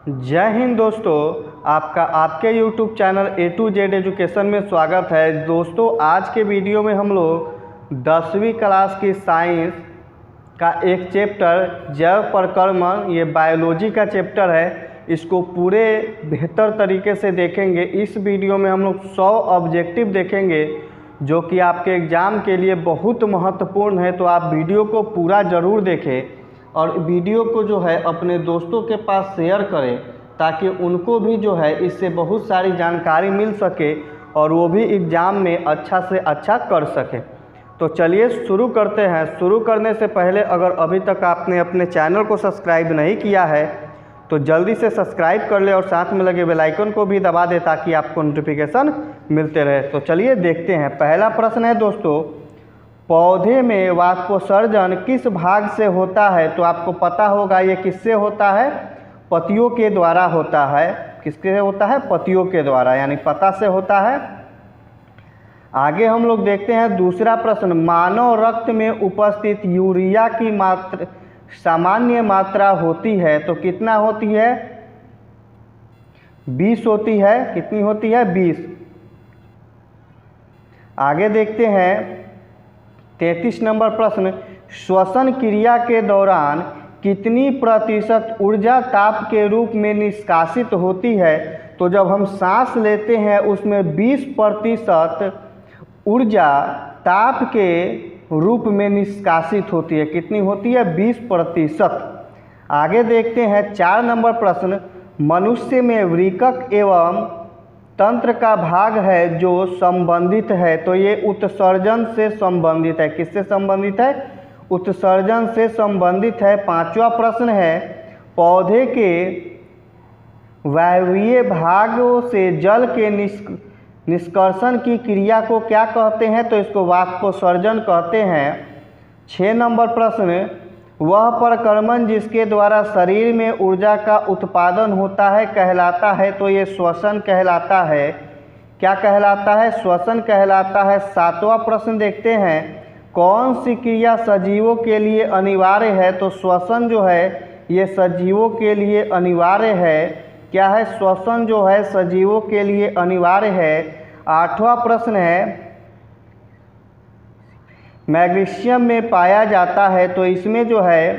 जय हिंद दोस्तों, आपके YouTube channel A to Z education में स्वागत है। दोस्तों, आज के वीडियो में हम लोग 10वीं क्लास की साइंस का एक चैप्टर जैव प्रक्रमण, ये बायोलॉजी का चैप्टर है, इसको पूरे बेहतर तरीके से देखेंगे। इस वीडियो में हम लोग 100 ऑब्जेक्टिव देखेंगे जो कि आपके एग्ज़ाम के लिए बहुत महत्वपूर्ण है। तो आप वीडियो को पूरा ज़रूर देखें और वीडियो को जो है अपने दोस्तों के पास शेयर करें ताकि उनको भी जो है इससे बहुत सारी जानकारी मिल सके और वो भी एग्ज़ाम में अच्छा से अच्छा कर सके। तो चलिए शुरू करते हैं। शुरू करने से पहले अगर अभी तक आपने अपने चैनल को सब्सक्राइब नहीं किया है तो जल्दी से सब्सक्राइब कर ले और साथ में लगे बेल आइकन को भी दबा दे ताकि आपको नोटिफिकेशन मिलते रहे। तो चलिए देखते हैं। पहला प्रश्न है दोस्तों, पौधे में वाष्पोत्सर्जन किस भाग से होता है? तो आपको पता होगा ये किससे होता है? पत्तियों के द्वारा होता है। किसके होता है? पत्तियों के द्वारा, यानी पत्ता से होता है। आगे हम लोग देखते हैं दूसरा प्रश्न, मानव रक्त में उपस्थित यूरिया की मात्रा सामान्य मात्रा होती है तो कितना होती है? 20 होती है। कितनी होती है? 20। आगे देखते हैं 33 नंबर प्रश्न, श्वसन क्रिया के दौरान कितनी प्रतिशत ऊर्जा ताप के रूप में निष्कासित होती है? तो जब हम सांस लेते हैं उसमें 20% ऊर्जा ताप के रूप में निष्कासित होती है। कितनी होती है? 20%। आगे देखते हैं 4 नंबर प्रश्न, मनुष्य में वृक्क एवं तंत्र का भाग है जो संबंधित है तो ये उत्सर्जन से संबंधित है। किससे संबंधित है? उत्सर्जन से संबंधित है। 5वां प्रश्न है, पौधे के वायवीय भागों से जल के निष्कर्षण की क्रिया को क्या कहते हैं? तो इसको वाष्पोत्सर्जन कहते हैं। 6 नंबर प्रश्न, वह प्रक्रमण जिसके द्वारा शरीर में ऊर्जा का उत्पादन होता है कहलाता है तो ये श्वसन कहलाता है। क्या कहलाता है? श्वसन कहलाता है। 7वां प्रश्न देखते हैं, कौन सी क्रिया सजीवों के लिए अनिवार्य है? तो श्वसन जो है ये सजीवों के लिए अनिवार्य है। क्या है? श्वसन जो है सजीवों के लिए अनिवार्य है। 8वां प्रश्न है, मैग्नीशियम में पाया जाता है तो इसमें जो है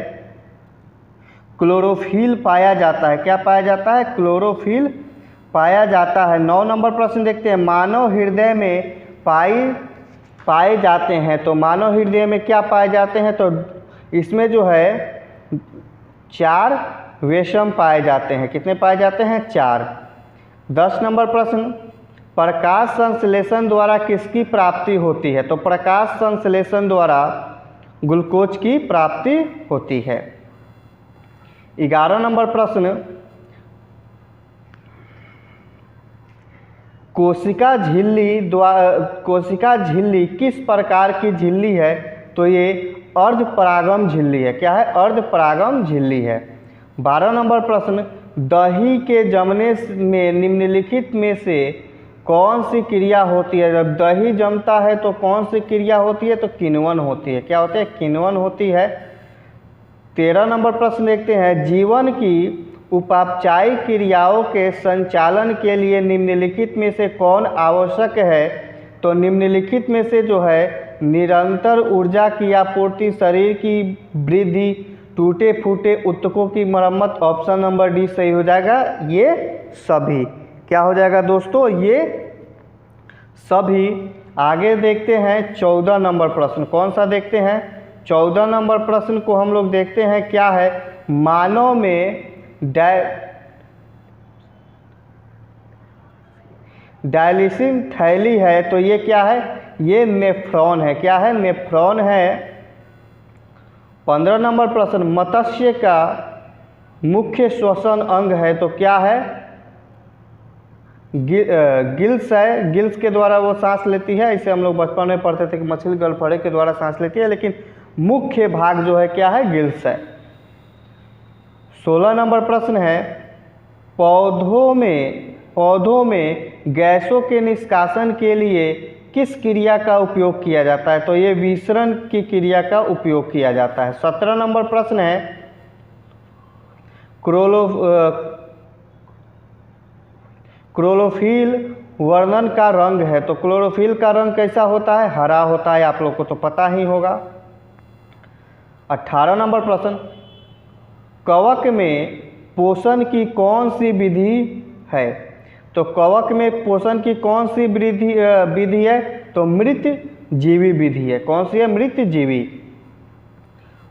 क्लोरोफिल पाया जाता है। क्या पाया जाता है? क्लोरोफिल पाया जाता है। 9 नंबर प्रश्न देखते हैं, मानव हृदय में पाए जाते हैं तो मानव हृदय में क्या पाए जाते हैं? तो इसमें जो है 4 वेशम पाए जाते हैं। कितने पाए जाते हैं? 4। 10 नंबर प्रश्न, प्रकाश संश्लेषण द्वारा किसकी प्राप्ति होती है? तो प्रकाश संश्लेषण द्वारा ग्लूकोज की प्राप्ति होती है। 11 नंबर प्रश्न, कोशिका झिल्ली किस प्रकार की झिल्ली है? तो ये अर्धपरागम झिल्ली है। क्या है? अर्धपरागम झिल्ली है। 12 नंबर प्रश्न, दही के जमने में निम्नलिखित में से कौन सी क्रिया होती है? जब दही जमता है तो कौन सी क्रिया होती है? तो किण्वन होती है। क्या होती है? किण्वन होती है। 13 नंबर प्रश्न देखते हैं, जीवन की उपापचयी क्रियाओं के संचालन के लिए निम्नलिखित में से कौन आवश्यक है? तो निम्नलिखित में से जो है निरंतर ऊर्जा की आपूर्ति, शरीर की वृद्धि, टूटे फूटे ऊतकों की मरम्मत। ऑप्शन नंबर डी सही हो जाएगा। ये सभी क्या हो जाएगा दोस्तों? ये सभी। आगे देखते हैं 14 नंबर प्रश्न। कौन सा देखते हैं? 14 नंबर प्रश्न को हम लोग देखते हैं क्या है, मानव में डायलिसिस थैली है तो ये क्या है? ये नेफ्रॉन है। क्या है? नेफ्रॉन है। 15 नंबर प्रश्न, मत्स्य का मुख्य श्वसन अंग है तो क्या है? गिल्स है। गिल्स के द्वारा वो सांस लेती है। इसे हम लोग बचपन में पढ़ते थे कि मछली गलफड़े के द्वारा सांस लेती है, लेकिन मुख्य भाग जो है क्या है? गिल्स है। 16 नंबर प्रश्न है, पौधों में गैसों के निष्कासन के लिए किस क्रिया का उपयोग किया जाता है? तो ये विसरण की क्रिया का उपयोग किया जाता है। 17 नंबर प्रश्न है, क्लोरोफिल वर्णन का रंग है। तो क्लोरोफिल का रंग कैसा होता है? हरा होता है, आप लोग को तो पता ही होगा। 18 नंबर प्रश्न, कवक में पोषण की कौन सी विधि है? तो कवक में पोषण की कौन सी विधि है? तो मृत जीवी विधि है। कौन सी है? मृत जीवी।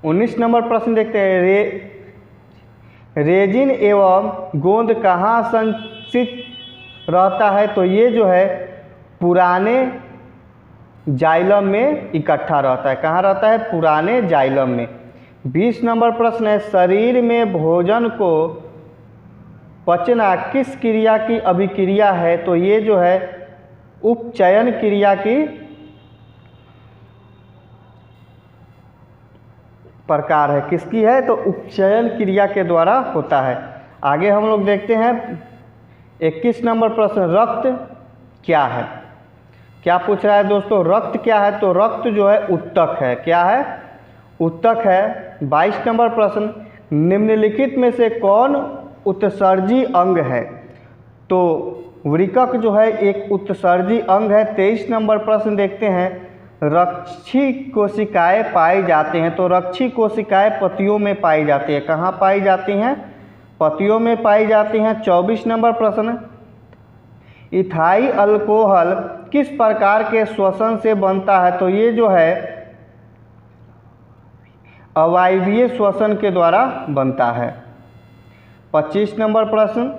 19 नंबर प्रश्न देखते हैं, रेजिन एवं गोंद कहाँ संचित रहता है? तो ये जो है पुराने जाइलम में इकट्ठा रहता है। कहाँ रहता है? पुराने जाइलम में। 20 नंबर प्रश्न है, शरीर में भोजन को पचना किस क्रिया की अभिक्रिया है? तो ये जो है उपचयन क्रिया की प्रकार है। किसकी है? तो उपचयन क्रिया के द्वारा होता है। आगे हम लोग देखते हैं 21 नंबर प्रश्न, रक्त क्या है? क्या पूछ रहा है दोस्तों? रक्त क्या है? तो रक्त जो है उत्तक है। क्या है? उत्तक है। 22 नंबर प्रश्न, निम्नलिखित में से कौन उत्सर्जी अंग है? तो वृकक जो है एक उत्सर्जी अंग है। 23 नंबर प्रश्न देखते हैं, रक्षी कोशिकाएं पाई जाते हैं। तो रक्षी कोशिकाएं पत्तियों में पाई जाती है। कहाँ पाई जाती हैं? पत्तियों में पाई जाती हैं। 24 नंबर प्रश्न, इथाइल अल्कोहल किस प्रकार के श्वसन से बनता है? तो ये जो है अवायवीय श्वसन के द्वारा बनता है। 25 नंबर प्रश्न,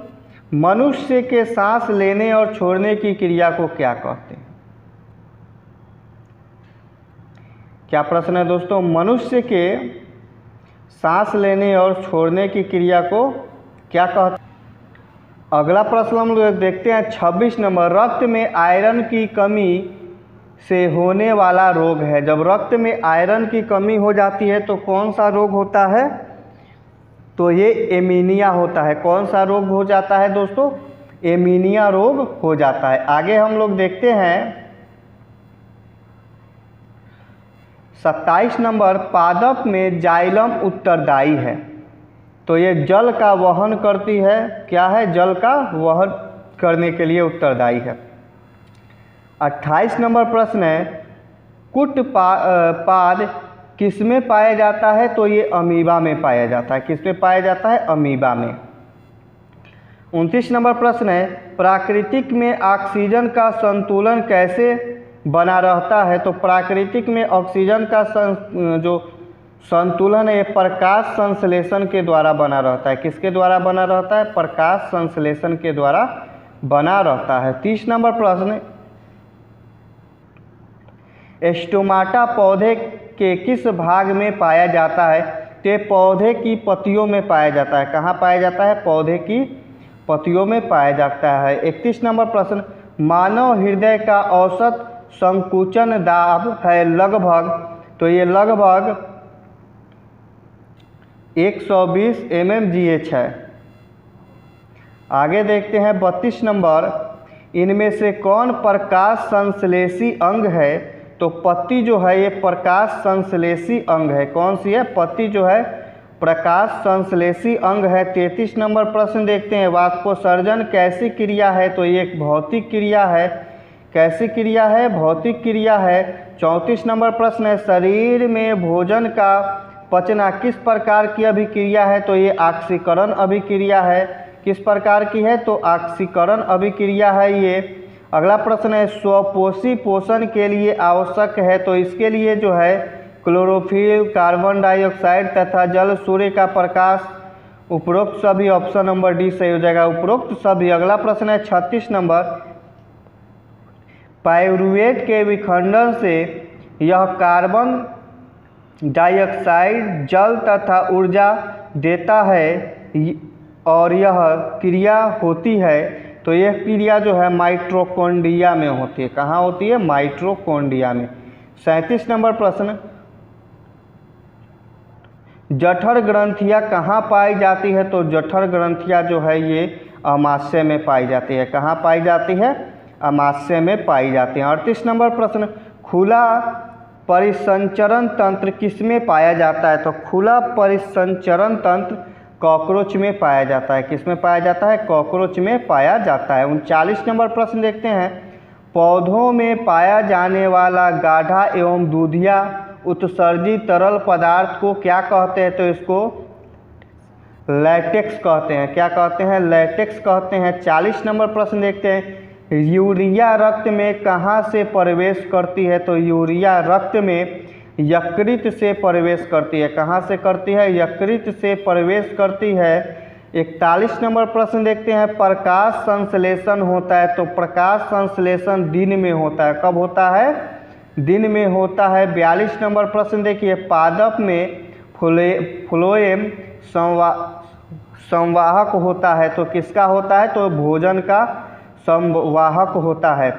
मनुष्य के सांस लेने और छोड़ने की क्रिया को क्या कहते हैं? क्या प्रश्न है दोस्तों? मनुष्य के सांस लेने और छोड़ने की क्रिया को क्या कहते हैं? अगला प्रश्न हम लोग देखते हैं 26 नंबर, रक्त में आयरन की कमी से होने वाला रोग है। जब रक्त में आयरन की कमी हो जाती है तो कौन सा रोग होता है? तो ये एनीमिया होता है। कौन सा रोग हो जाता है दोस्तों? एनीमिया रोग हो जाता है। आगे हम लोग देखते हैं 27 नंबर, पादप में जाइलम उत्तरदायी है। तो ये जल का वहन करती है। क्या है? जल का वहन करने के लिए उत्तरदायी है। 28 नंबर प्रश्न है, कुटपाद किस में पाया जाता है? तो ये अमीबा में पाया जाता है। किस में पाया जाता है? अमीबा में। 29 नंबर प्रश्न है, प्राकृतिक में ऑक्सीजन का संतुलन कैसे बना रहता है? तो प्राकृतिक में ऑक्सीजन का जो संतुलन है प्रकाश संश्लेषण के द्वारा बना रहता है। किसके द्वारा बना रहता है? प्रकाश संश्लेषण के द्वारा बना रहता है। 30 नंबर प्रश्न, स्टोमाटा पौधे के किस भाग में पाया जाता है? तो पौधे की पत्तियों में पाया जाता है। कहाँ पाया जाता है? पौधे की पत्तियों में पाया जाता है। 31 नंबर प्रश्न, मानव हृदय का औसत संकुचन दाब है लगभग? तो ये लगभग 120 mmGH है। आगे देखते हैं 32 नंबर, इनमें से कौन प्रकाश संश्लेषी अंग है? तो पत्ती जो है ये प्रकाश संश्लेषी अंग है। कौन सी है? पत्ती जो है प्रकाश संश्लेषी अंग है। 33 नंबर प्रश्न देखते हैं, वाष्पोत्सर्जन कैसी क्रिया है? तो ये एक भौतिक क्रिया है। कैसी क्रिया है? भौतिक क्रिया है। 34 नंबर प्रश्न है, शरीर में भोजन का पचना किस प्रकार की अभिक्रिया है? तो ये ऑक्सीकरण अभिक्रिया है। किस प्रकार की है? तो ऑक्सीकरण अभिक्रिया है ये। अगला प्रश्न है, स्वपोषी पोषण के लिए आवश्यक है? तो इसके लिए जो है क्लोरोफिल, कार्बन डाइऑक्साइड तथा जल, सूर्य का प्रकाश, उपरोक्त सभी। ऑप्शन नंबर डी सही हो जाएगा, उपरोक्त सभी। अगला प्रश्न है 36 नंबर, पाइरूवेट के विखंडन से यह कार्बन डाइऑक्साइड, जल तथा ऊर्जा देता है और यह क्रिया होती है। तो यह क्रिया जो है माइटोकॉन्ड्रिया में होती है। कहाँ होती है? माइटोकॉन्ड्रिया में। 37 नंबर प्रश्न, जठर ग्रंथियाँ कहाँ पाई जाती है? तो जठर ग्रंथियाँ जो है ये अमाशय में पाई जाती है। कहाँ पाई जाती है? अमाशय में पाई जाती है। 38 नंबर प्रश्न, खुला परिसंचरण तंत्र किसमें पाया जाता है? तो खुला परिसंचरण तंत्र कॉकरोच में पाया जाता है। किस में पाया जाता है? कॉकरोच में पाया जाता है। 39 नंबर प्रश्न देखते हैं। पौधों में पाया जाने वाला गाढ़ा एवं दूधिया उत्सर्जित तरल पदार्थ को क्या कहते हैं? तो इसको लैटेक्स कहते हैं। क्या कहते हैं? लैटेक्स कहते हैं। 40 नंबर प्रश्न देखते हैं। यूरिया रक्त में कहाँ से प्रवेश करती है? तो यूरिया रक्त में यकृत से प्रवेश करती है। कहाँ से करती है? यकृत से प्रवेश करती है। 41 नंबर प्रश्न देखते हैं। प्रकाश संश्लेषण होता है, तो प्रकाश संश्लेषण दिन में होता है। कब होता है? दिन में होता है। 42 नंबर प्रश्न देखिए। पादप में फ्लोएम संवाहक होता है, तो किसका होता है? तो भोजन का संवाहक होता है।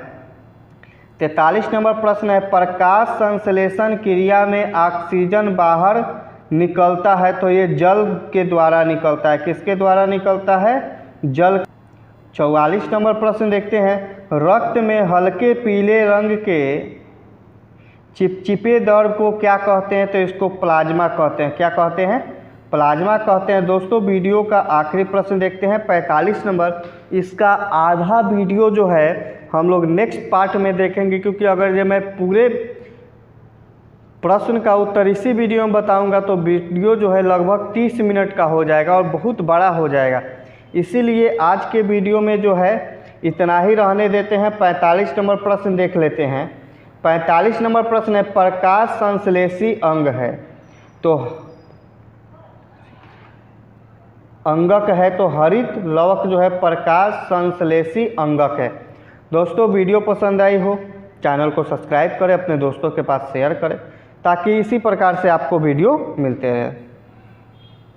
43 नंबर प्रश्न है। प्रकाश संश्लेषण क्रिया में ऑक्सीजन बाहर निकलता है, तो ये जल के द्वारा निकलता है। किसके द्वारा निकलता है? जल। 44 नंबर प्रश्न देखते हैं। रक्त में हल्के पीले रंग के चिपचिपे द्रव को क्या कहते हैं? तो इसको प्लाज्मा कहते हैं। क्या कहते हैं? प्लाज्मा कहते हैं। दोस्तों वीडियो का आखिरी प्रश्न देखते हैं 45 नंबर। इसका आधा वीडियो जो है हम लोग नेक्स्ट पार्ट में देखेंगे, क्योंकि अगर ये मैं पूरे प्रश्न का उत्तर इसी वीडियो में बताऊंगा तो वीडियो जो है लगभग 30 मिनट का हो जाएगा और बहुत बड़ा हो जाएगा। इसीलिए आज के वीडियो में जो है इतना ही रहने देते हैं। 45 नंबर प्रश्न देख लेते हैं। 45 नंबर प्रश्न है। प्रकाश संश्लेषी अंग है, तो अंगक है, तो हरित लवक जो है प्रकाश संश्लेषी अंगक है। दोस्तों वीडियो पसंद आई हो चैनल को सब्सक्राइब करें, अपने दोस्तों के पास शेयर करें, ताकि इसी प्रकार से आपको वीडियो मिलते रहे।